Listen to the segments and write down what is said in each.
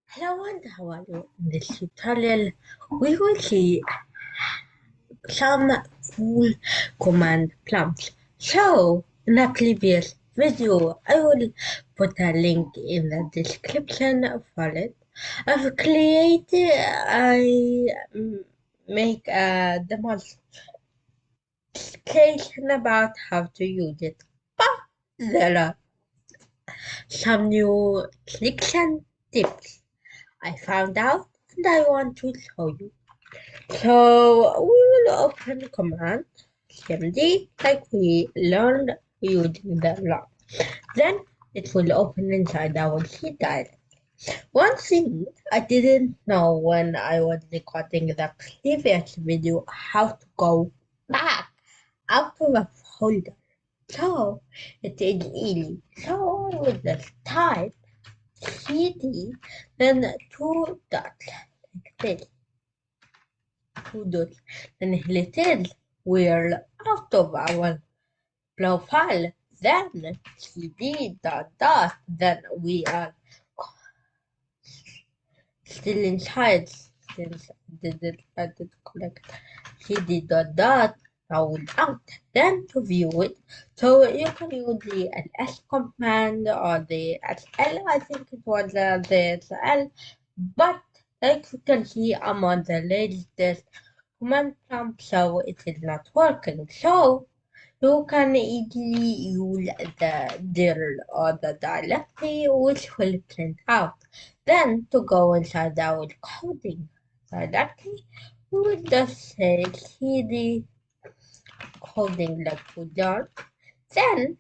Hello and how are you? In this tutorial, we will see some cool command prompts. So, in the previous video, I will put a link in the description for it. I've created, make a demonstration about how to use it. But there are some new tricks and tips I found out and I want to show you. So we will open the command cmd like we learned using the log. Then it will open inside our C directory. One thing I didn't know when I was recording the previous video how to go back out of a folder. So it is easy. So I will just type cd then two dots like this. Two dots. Then it is we're out of our profile. Then cd dot dot. Then we are still inside since I did correct. cd dot dot. Now out. Then to view it, so you can use the ls command or the sl. I think it was the sl, but like you can see, I'm on the latest command prompt, so it is not working. So you can easily use the dir or the directory which will print out. Then to go inside our coding directory, we will just say cd coding like we learned. Then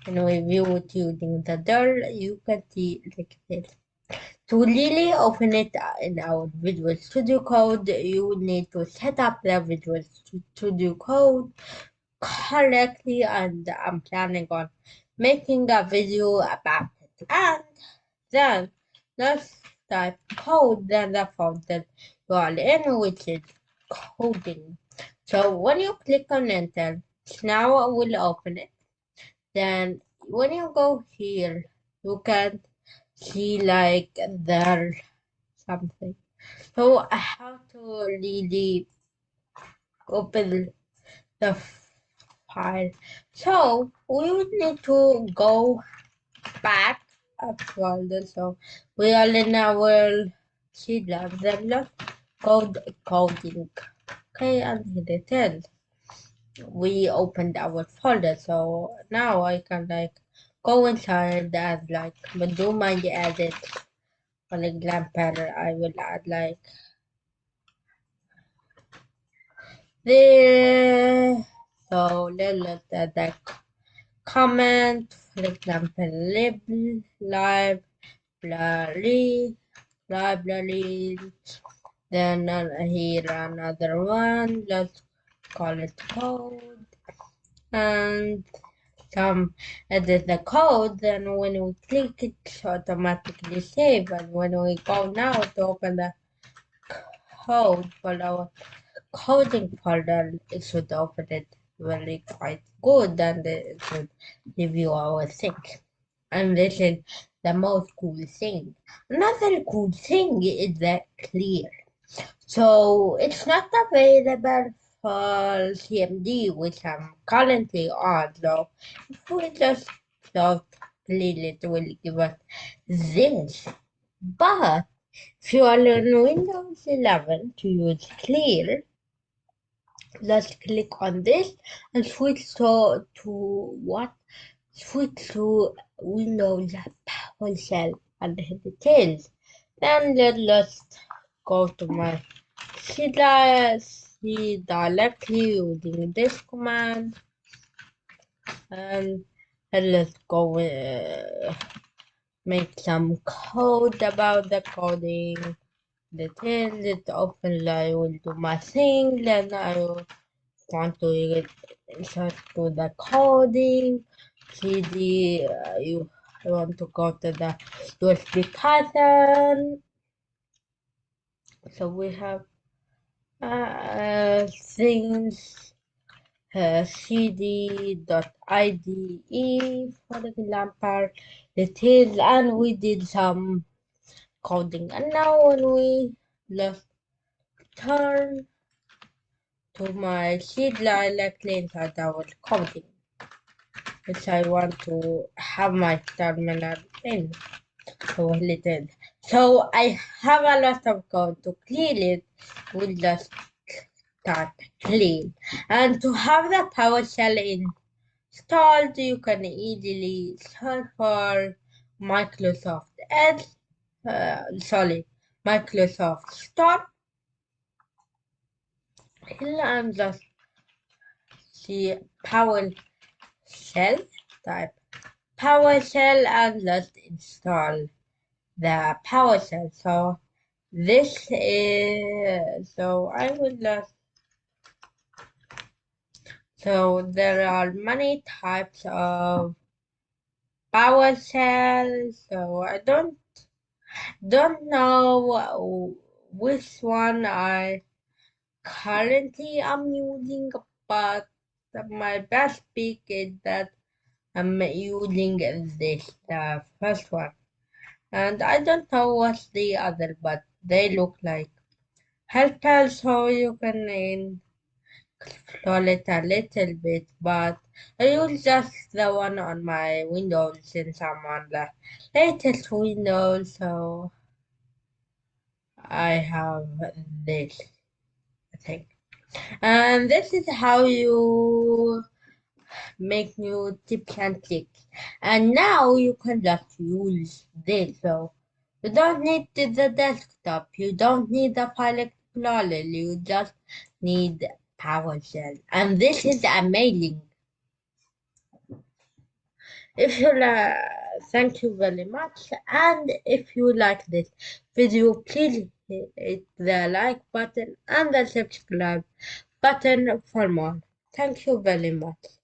when we view it using the dir, you can see like this. To really open it in our Visual Studio Code, you need to set up the Visual Studio Code correctly, and I'm planning on making a video about it. And then let's type code, then the folder you are in, which is coding. So when you click on enter, now I will open it. Then when you go here, you can see like there's something. So I have to really open the file. So we would need to go back a folder. So we are in our C lab. Then let's code coding. Okay, and here it is. We opened our folder. So now I can like go inside and like do my edits. For example, I will add like this. So let's add the comment, for example, library. Then here another one. Let's call it code. And some edit the code. Then when we click it, it's automatically save. And when we go now to open the code for our coding folder, it should open it very quite good, and it should give you our thing. And this is the most cool thing. Another cool thing is the clear. So it's not available for CMD, which I'm currently on. So if we just clear it, will give us this. But if you are on Windows 11 to use clear, let's click on this and switch to what? Switch to Windows PowerShell and hit the tails. Then let's go to my C directly using this command, and let's go make some code about the coding. The tails, it open, I will do my thing, then I will want to insert to the coding cd I want to go to the USB pattern. So we have things cd.ide, for example, details, and we did some coding. And now when we just turn to my C directly inside our coding, which I want to have my terminal in. So little. So I have a lot of code to clean it. We'll just start clean. And to have the PowerShell installed, you can easily search for Microsoft Edge, Microsoft Store. Here I'm just see PowerShell, type PowerShell and just install the PowerShell. So this is, so I will just, so there are many types of PowerShell. So I don't know which one I currently am using, but my best pick is that I'm using this, the first one. And I don't know what's the other, but they look like helpful, so you can install it a little bit. But I use just the one on my Windows since I'm on the latest Windows, so I have this thing. And this is how you make new tips and tricks. And now you can just use this. So you don't need the desktop. You don't need the file explorer. You just need PowerShell. And this is amazing. If you thank you very much. And if you like this video, please hit the like button and the subscribe button for more. Thank you very much.